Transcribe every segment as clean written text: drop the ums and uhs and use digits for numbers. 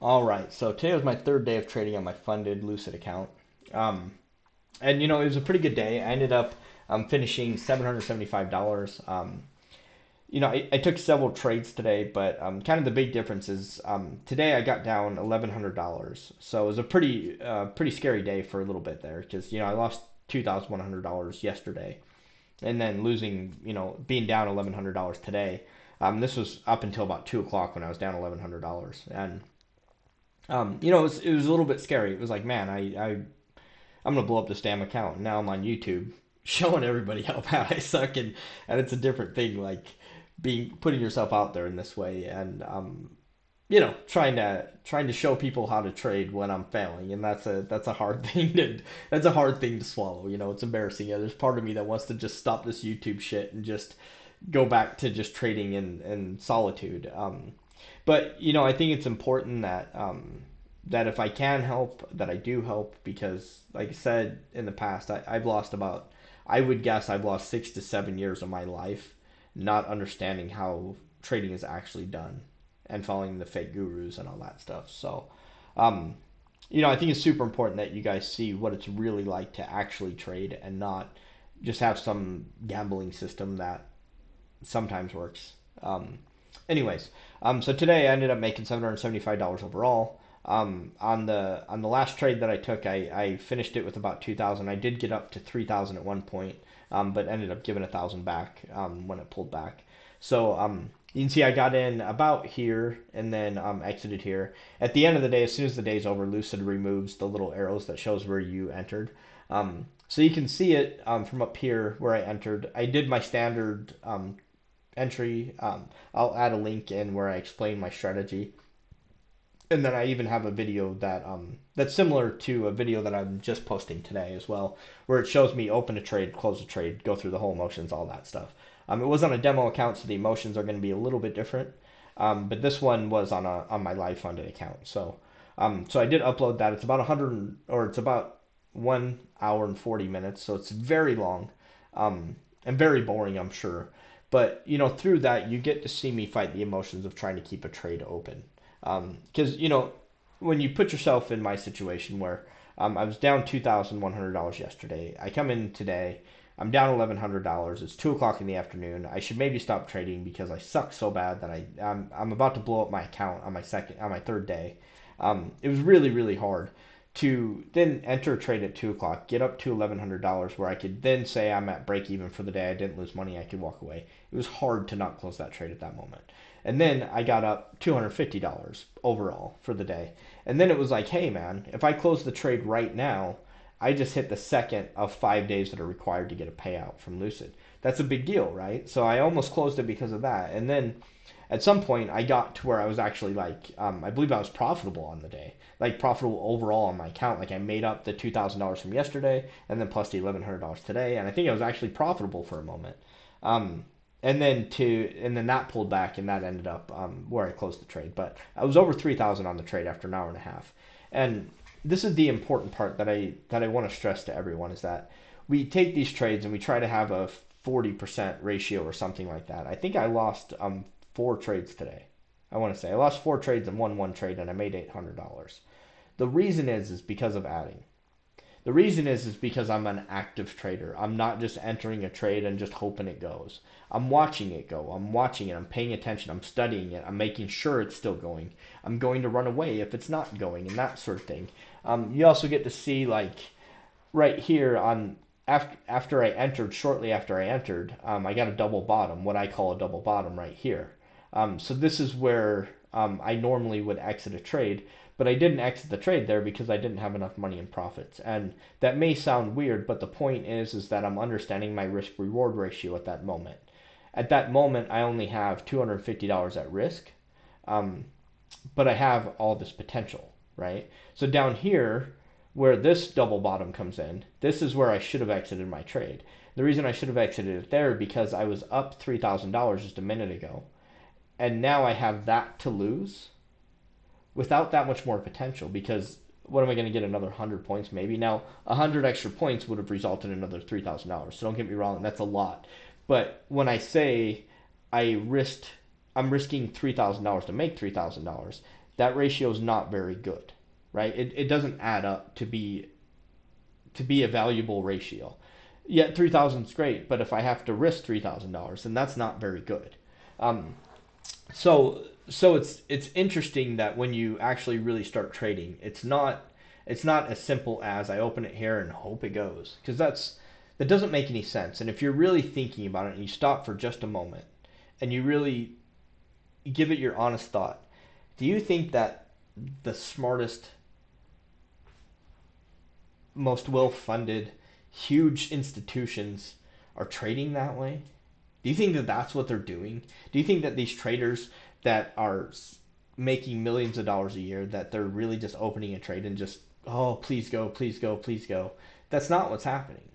All right, so today was my third day of trading on my funded Lucid account. Um, and it was a pretty good day. I ended up finishing $775. I took several trades today, but kind of the big difference is today I got down $1,100. So it was a pretty scary day for a little bit there because I lost $2,100 yesterday, and then losing being down $1,100 today. This was up until about 2 o'clock when I was down $1,100, and it was a little bit scary. It was like, man, I'm gonna blow up this damn account. And now I'm on YouTube showing everybody how bad I suck, and it's a different thing, like putting yourself out there in this way, and trying to show people how to trade when I'm failing, and that's a hard thing to swallow. It's embarrassing. There's part of me that wants to just stop this YouTube shit and just go back to just trading in solitude. But I think it's important that if I can help, that I do help because, like I said in the past, I would guess I've lost 6 to 7 years of my life not understanding how trading is actually done and following the fake gurus and all that stuff. So, um, I think it's super important that you guys see what it's really like to actually trade and not just have some gambling system that sometimes works. Anyways, so today I ended up making $775 overall. On the last trade that I took, I finished it with about 2,000. I did get up to 3,000 at one point, but ended up giving 1,000 back when it pulled back. So you can see I got in about here and then exited here. At the end of the day, as soon as the day's over, Lucid removes the little arrows that shows where you entered. So you can see it from up here where I entered. I did my standard entry. I'll add a link in where I explain my strategy, and then I even have a video that's similar to a video that I'm just posting today as well, where it shows me open a trade, close a trade, go through the whole motions, all that stuff. It was on a demo account, so the emotions are going to be a little bit different. But this one was on my live funded account. So I did upload that. It's about 100 or it's about 1 hour and 40 minutes, so it's very long, and very boring, I'm sure. But through that, you get to see me fight the emotions of trying to keep a trade open. Because when you put yourself in my situation where I was down $2,100 yesterday, I come in today, I'm down $1,100. It's 2 o'clock in the afternoon. I should maybe stop trading because I suck so bad that I'm about to blow up my account on my third day. It was really really hard to then enter a trade at 2 o'clock, get up to $1,100 where I could then say I'm at break even for the day. I didn't lose money. I could walk away. It was hard to not close that trade at that moment. And then I got up $250 overall for the day. And then it was like, hey man, if I close the trade right now, I just hit the second of 5 days that are required to get a payout from Lucid. That's a big deal, right? So I almost closed it because of that. And then at some point I got to where I was actually like, I believe I was profitable on the day, like profitable overall on my account. Like I made up the $2,000 from yesterday and then plus the $1,100 today, and I think I was actually profitable for a moment. Um, and then that pulled back, and that ended up where I closed the trade. But I was over 3,000 on the trade after an hour and a half. And this is the important part that I want to stress to everyone is that we take these trades and we try to have a 40% ratio or something like that. I think I lost 4 trades today. I want to say I lost 4 trades and won one trade, and I made $800. The reason is because of adding. The reason is because I'm an active trader. I'm not just entering a trade and just hoping it goes. I'm watching it go. I'm watching it. I'm paying attention. I'm studying it. I'm making sure it's still going. I'm going to run away if it's not going, and that sort of thing. You also get to see like right here on after I entered, shortly after I entered, I got a double bottom, what I call a double bottom right here. So this is where I normally would exit a trade, but I didn't exit the trade there because I didn't have enough money in profits. And that may sound weird, but the point is that I'm understanding my risk reward ratio at that moment. At that moment, I only have $250 at risk, um, but I have all this potential, right? So down here, where this double bottom comes in, this is where I should have exited my trade. The reason I should have exited it there because I was up $3,000 just a minute ago, and now I have that to lose without that much more potential because what am I going to get another 100 points maybe? Now, 100 extra points would have resulted in another $3,000. So don't get me wrong, that's a lot. But when I say I risked I'm risking $3,000 to make $3,000, that ratio is not very good, right? It doesn't add up to be a valuable ratio. Yet 3,000 is great, but if I have to risk $3,000, then that's not very good. Um, so it's interesting that when you actually really start trading, it's not as simple as I open it here and hope it goes, because that doesn't make any sense. And if you're really thinking about it and you stop for just a moment and you really give it your honest thought, do you think that the smartest, most well-funded, huge institutions are trading that way? Do you think that that's what they're doing? Do you think that these traders that are making millions of dollars a year, that they're really just opening a trade and just, oh, please go, please go, please go? That's not what's happening.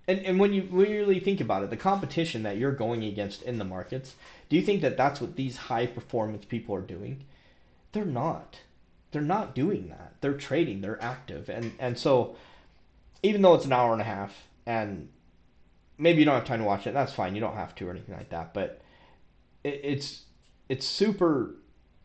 And when you really think about it, the competition that you're going against in the markets, do you think that that's what these high performance people are doing? They're not. They're not doing that. They're trading. They're active. And so even though it's an hour and a half, and maybe you don't have time to watch it, that's fine. You don't have to or anything like that. But it's it's super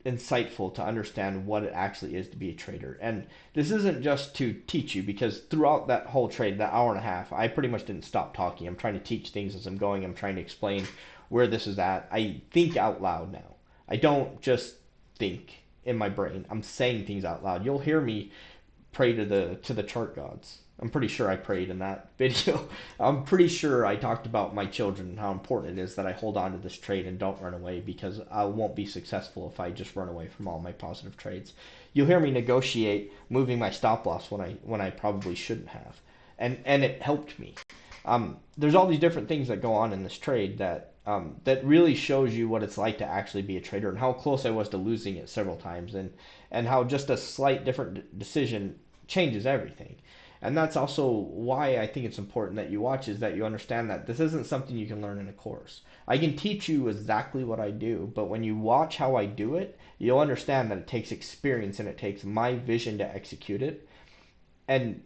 insightful to understand what it actually is to be a trader. And this isn't just to teach you, because throughout that whole trade, that hour and a half, I pretty much didn't stop talking. I'm trying to teach things as I'm going. I'm trying to explain where this is at. I think out loud now. I don't just think in my brain. I'm saying things out loud. You'll hear me pray to the chart gods. I'm pretty sure I prayed in that video. I'm pretty sure I talked about my children and how important it is that I hold on to this trade and don't run away, because I won't be successful if I just run away from all my positive trades. You'll hear me negotiate moving my stop loss when I probably shouldn't have, and it helped me. There's all these different things that go on in this trade that really shows you what it's like to actually be a trader, and how close I was to losing it several times, and how just a slight different decision changes everything. And that's also why I think it's important that you watch, is that you understand that this isn't something you can learn in a course. I can teach you exactly what I do, but when you watch how I do it, you'll understand that it takes experience and it takes my vision to execute it. And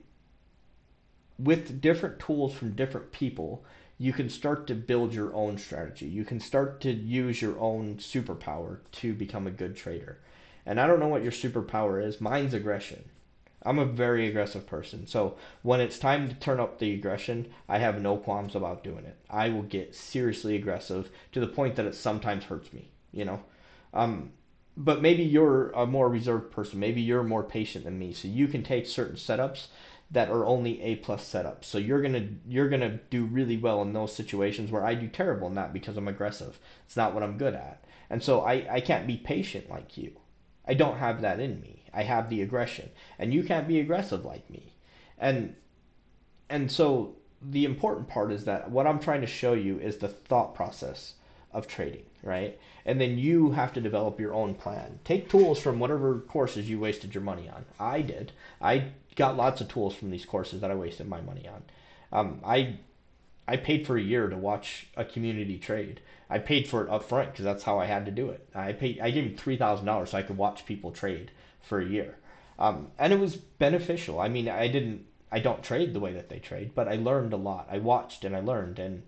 with different tools from different people, you can start to build your own strategy. You can start to use your own superpower to become a good trader. And I don't know what your superpower is. Mine's aggression. I'm a very aggressive person. So when it's time to turn up the aggression, I have no qualms about doing it. I will get seriously aggressive to the point that it sometimes hurts me, you know? Um, but maybe you're a more reserved person. Maybe you're more patient than me. So you can take certain setups that are only A plus setups. So you're gonna do really well in those situations where I do terrible in that, because I'm aggressive. It's not what I'm good at. And so I can't be patient like you. I don't have that in me. I have the aggression, and you can't be aggressive like me. And so the important part is that what I'm trying to show you is the thought process of trading, right? And then you have to develop your own plan. Take tools from whatever courses you wasted your money on. I did. I got lots of tools from these courses that I wasted my money on. I paid for a year to watch a community trade. I paid for it up front because that's how I had to do it. I gave him $3,000 so I could watch people trade for a year, and it was beneficial. I mean, I don't trade the way that they trade, but I learned a lot. I watched and I learned, and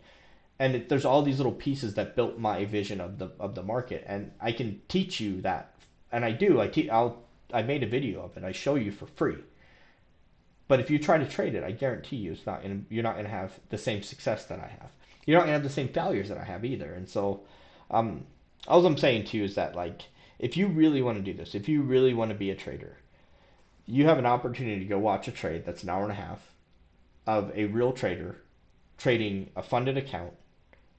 there's all these little pieces that built my vision of the market, and I can teach you that, and I do. I made a video of it. I show you for free. But if you try to trade it, I guarantee you you're not gonna have the same success that I have. You're not gonna have the same failures that I have either. And so, um, all I'm saying to you is that, like, if you really want to do this, if you really want to be a trader, you have an opportunity to go watch a trade that's an hour and a half of a real trader trading a funded account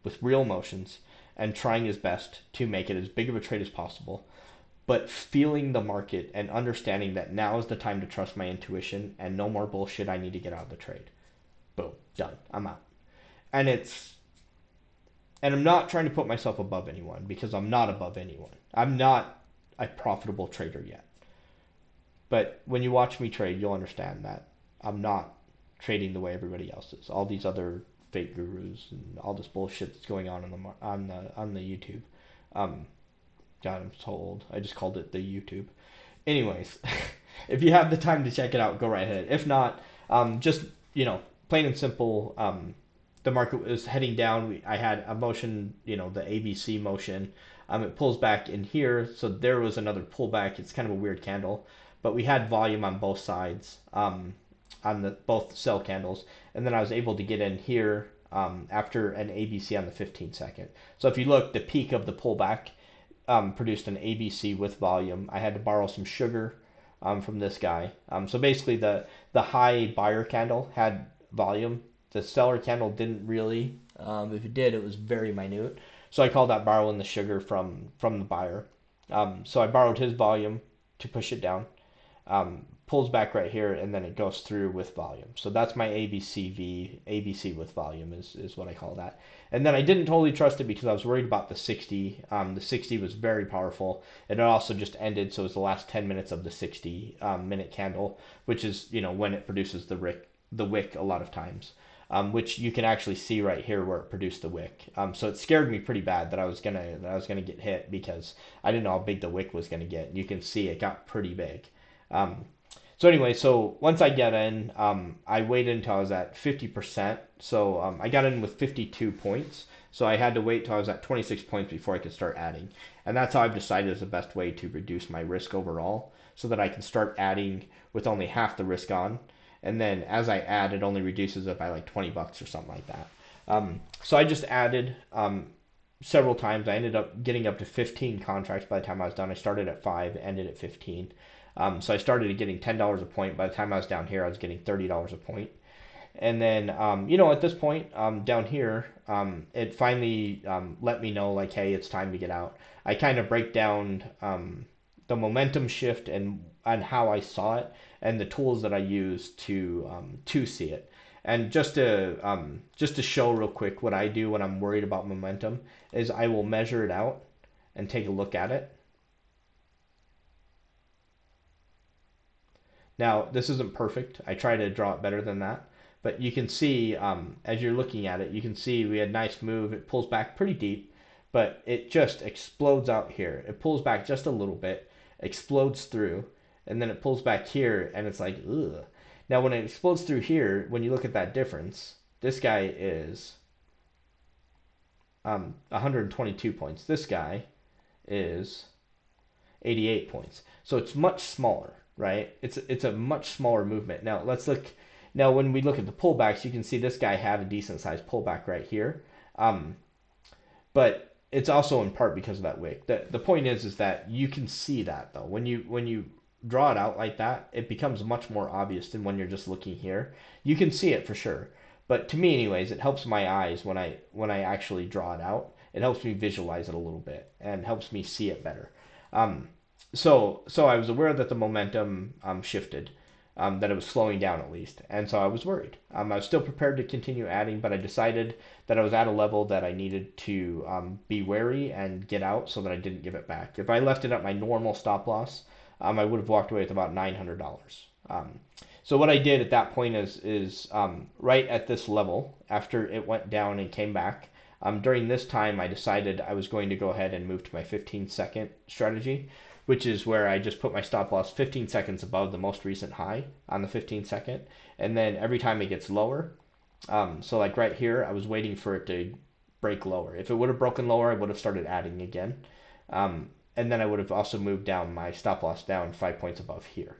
with real motions and trying his best to make it as big of a trade as possible, but feeling the market and understanding that now is the time to trust my intuition and no more bullshit. I need to get out of the trade. Boom, done. I'm out. And I'm not trying to put myself above anyone, because I'm not above anyone. I'm not a profitable trader yet. But when you watch me trade, you'll understand that I'm not trading the way everybody else is. All these other fake gurus and all this bullshit that's going on on the YouTube. Um, God, I'm so old. I just called it the YouTube. Anyways, if you have the time to check it out, go right ahead. If not, just, plain and simple. The market was heading down. I had a motion, the ABC motion. It pulls back in here, so there was another pullback. It's kind of a weird candle, but we had volume on both sides, on the both sell candles, and then I was able to get in here after an ABC on the 15 second. So if you look, the peak of the pullback produced an ABC with volume. I had to borrow some sugar from this guy. So basically, the high buyer candle had volume. The seller candle didn't really. If it did, it was very minute. So I called that borrowing the sugar from the buyer. So I borrowed his volume to push it down. Pulls back right here, and then it goes through with volume. So that's my ABC with volume is what I call that. And then I didn't totally trust it because I was worried about the 60. The 60 was very powerful. And it also just ended, so it was the last 10 minutes of the 60 minute candle, which is, when it produces the wick a lot of times. Which you can actually see right here where it produced the wick. So it scared me pretty bad that I was gonna get hit because I didn't know how big the wick was gonna get. You can see it got pretty big. Um, so anyway, so once I get in, I waited until I was at 50%. So I got in with 52 points. So I had to wait till I was at 26 points before I could start adding. And that's how I've decided is the best way to reduce my risk overall, so that I can start adding with only half the risk on. And then as I add, it only reduces it by like $20 or something like that. So I just added several times. I ended up getting up to 15 contracts by the time I was done. I started at 5, ended at 15. So I started getting $10 a point. By the time I was down here, I was getting $30 a point. And then, at this point, down here, it finally let me know, like, hey, it's time to get out. I kind of break down the momentum shift and how I saw it, and the tools that I use to see it. And just to show real quick what I do when I'm worried about momentum is I will measure it out and take a look at it. Now, this isn't perfect. I try to draw it better than that. But you can see, as you're looking at it, you can see we had a nice move. It pulls back pretty deep, but it just explodes out here. It pulls back just a little bit, explodes through, and then it pulls back here, and it's like, ugh. Now, when it explodes through here, when you look at that difference, this guy is 122 points. This guy is 88 points. So it's much smaller, right? It's a much smaller movement. Now let's look. Now when we look at the pullbacks, you can see this guy had a decent sized pullback right here, but it's also in part because of that wick. The point is that you can see that though when you draw it out like that, it becomes much more obvious than when you're just looking here. You can see it for sure, but to me anyways, it helps my eyes when I actually draw it out. It helps me visualize it a little bit and helps me see it better. Um, so I was aware that the momentum shifted, that it was slowing down at least, and so I was worried. I was still prepared to continue adding, but I decided that I was at a level that I needed to be wary and get out so that I didn't give it back. If I left it at my normal stop loss, I would have walked away with about $900. So what I did at that point is right at this level, after it went down and came back, during this time I decided I was going to go ahead and move to my 15-second strategy, which is where I just put my stop loss 15 seconds above the most recent high on the 15 second. And then every time it gets lower, so like right here, I was waiting for it to break lower. If it would have broken lower, I would have started adding again. And then I would have also moved down my stop loss down 5 points above here.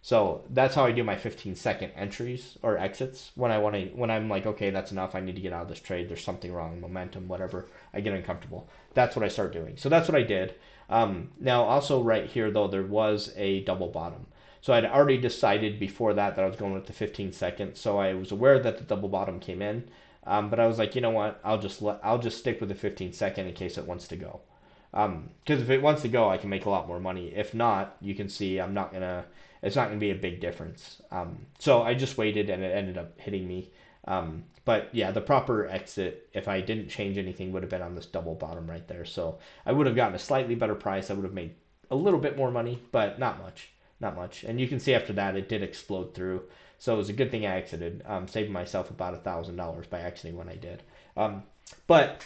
So that's how I do my 15-second entries or exits when I'm like, okay, that's enough. I need to get out of this trade. There's something wrong, momentum, whatever. I get uncomfortable. That's what I start doing. So that's what I did. Now also right here though, there was a double bottom. So I'd already decided before that I was going with the 15 seconds. So I was aware that the double bottom came in. But I was like, you know what? I'll just stick with the 15 second in case it wants to go. Because if it wants to go, I can make a lot more money. If not, you can see it's not gonna be a big difference. So I just waited and it ended up hitting me. But yeah, the proper exit, if I didn't change anything, would have been on this double bottom right there. So I would have gotten a slightly better price. I would have made a little bit more money, but not much. Not much. And you can see after that, it did explode through. So it was a good thing I exited, saving myself about $1,000 by exiting when I did. But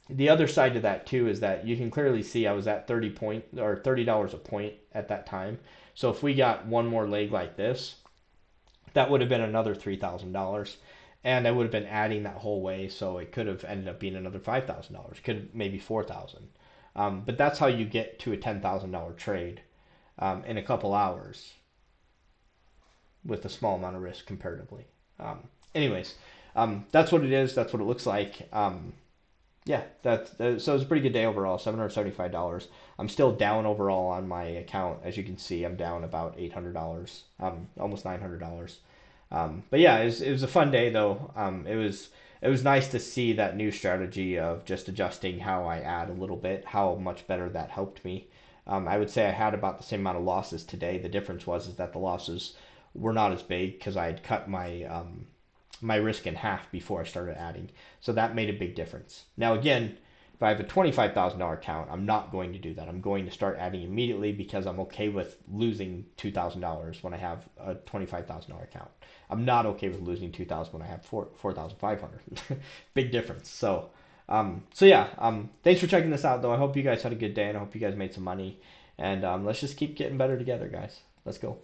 the other side to that too is that you can clearly see I was at $30 a point at that time. So if we got one more leg like this, that would have been another $3,000, and I would have been adding that whole way. So it could have ended up being another $5,000. Could maybe 4,000. But that's how you get to a $10,000 trade in a couple hours with a small amount of risk comparatively. Um, anyways, that's what it is. That's what it looks like. Yeah, so it's a pretty good day overall. $775. I'm still down overall on my account, as you can see. I'm down about $800, almost $900. But yeah, it was a fun day though. It was nice to see that new strategy of just adjusting how I add a little bit, how much better that helped me. I would say I had about the same amount of losses today. The difference was is that the losses were not as big because I had cut my risk in half before I started adding. So that made a big difference. Now again, if I have a $25,000 account, I'm not going to do that. I'm going to start adding immediately because I'm okay with losing $2,000 when I have a $25,000 account. I'm not okay with losing 2,000 when I have 4,500. Big difference. So yeah. Thanks for checking this out, though. I hope you guys had a good day, and I hope you guys made some money. And let's just keep getting better together, guys. Let's go.